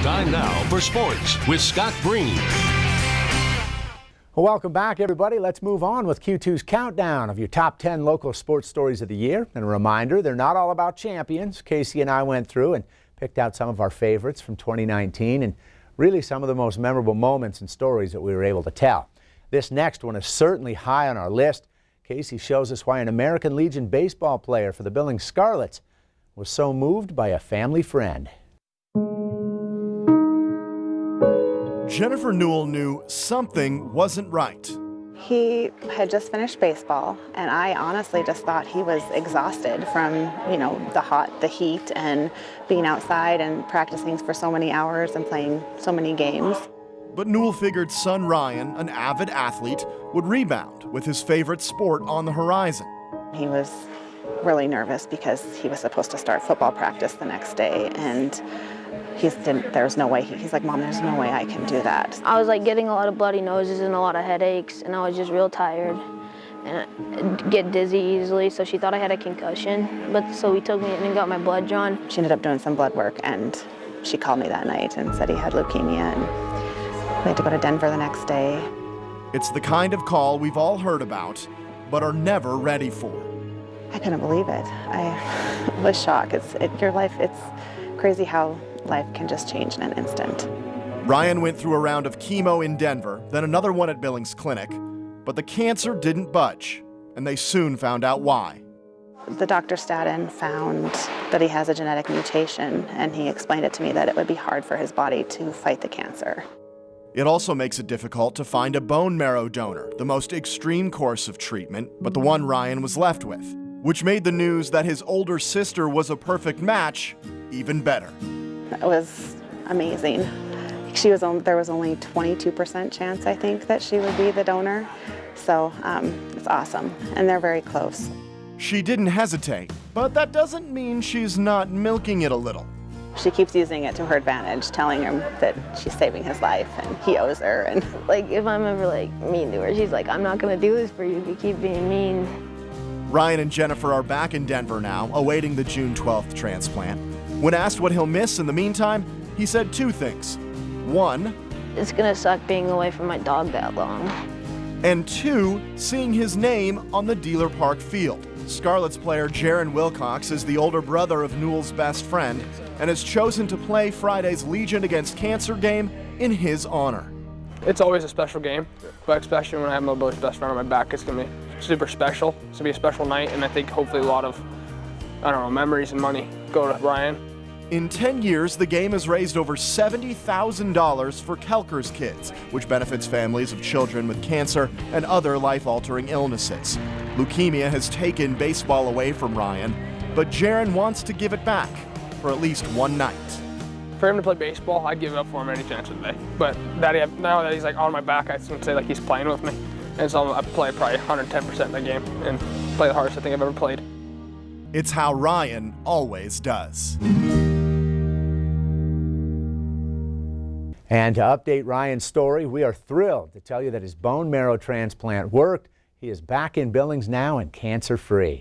Time now for sports with Scott Breen. Well, welcome back, everybody. Let's move on with Q2's countdown of your top 10 local sports stories of the year. And a reminder, they're not all about champions. Casey and I went through and picked out some of our favorites from 2019 and really some of the most memorable moments and stories that we were able to tell. This next one is certainly high on our list. Casey shows us why an American Legion baseball player for the Billings Scarlets was so moved by a family friend. Jennifer Newell knew something wasn't right. He had just finished baseball, and I honestly just thought he was exhausted from, the heat and being outside and practicing for so many hours and playing so many games. But Newell figured son Ryan, an avid athlete, would rebound with his favorite sport on the horizon. He was really nervous because he was supposed to start football practice the next day, and there's no way. He's like, Mom, there's no way I can do that. I was like getting a lot of bloody noses and a lot of headaches, and I was just real tired and I get dizzy easily, so she thought I had a concussion. So we took me in and got my blood drawn. She ended up doing some blood work, and she called me that night and said he had leukemia, and we had to go to Denver the next day. It's the kind of call we've all heard about, but are never ready for. I couldn't believe it. I was shocked. It's crazy how life can just change in an instant. Ryan went through a round of chemo in Denver, then another one at Billings Clinic, but the cancer didn't budge, and they soon found out why. The Dr. Staten found that he has a genetic mutation, and he explained it to me that it would be hard for his body to fight the cancer. It also makes it difficult to find a bone marrow donor, the most extreme course of treatment, but the one Ryan was left with, which made the news that his older sister was a perfect match even better. It was amazing. There was only 22% chance, I think, that she would be the donor. So it's awesome, and they're very close. She didn't hesitate, but that doesn't mean she's not milking it a little. She keeps using it to her advantage, telling him that she's saving his life and he owes her. And like, if I'm ever mean to her, she's like, I'm not gonna do this for you if you keep being mean. Ryan and Jennifer are back in Denver now, awaiting the June 12th transplant. When asked what he'll miss in the meantime, he said two things. One, it's gonna suck being away from my dog that long. And two, seeing his name on the Dealer Park field. Scarlets player Jaron Wilcox is the older brother of Newell's best friend and has chosen to play Friday's Legion Against Cancer game in his honor. It's always a special game, but especially when I have my brother's best friend on my back, it's gonna be super special. It's gonna be a special night, and I think hopefully a lot of, memories and money go to Ryan. In 10 years, the game has raised over $70,000 for Kelker's Kids, which benefits families of children with cancer and other life-altering illnesses. Leukemia has taken baseball away from Ryan, but Jaron wants to give it back for at least one night. For him to play baseball, I'd give it up for him any chance of the day. But now that he's on my back, I can say he's playing with me. And so I play probably 110% in the game and play the hardest I think I've ever played. It's how Ryan always does. And to update Ryan's story, we are thrilled to tell you that his bone marrow transplant worked. He is back in Billings now and cancer-free.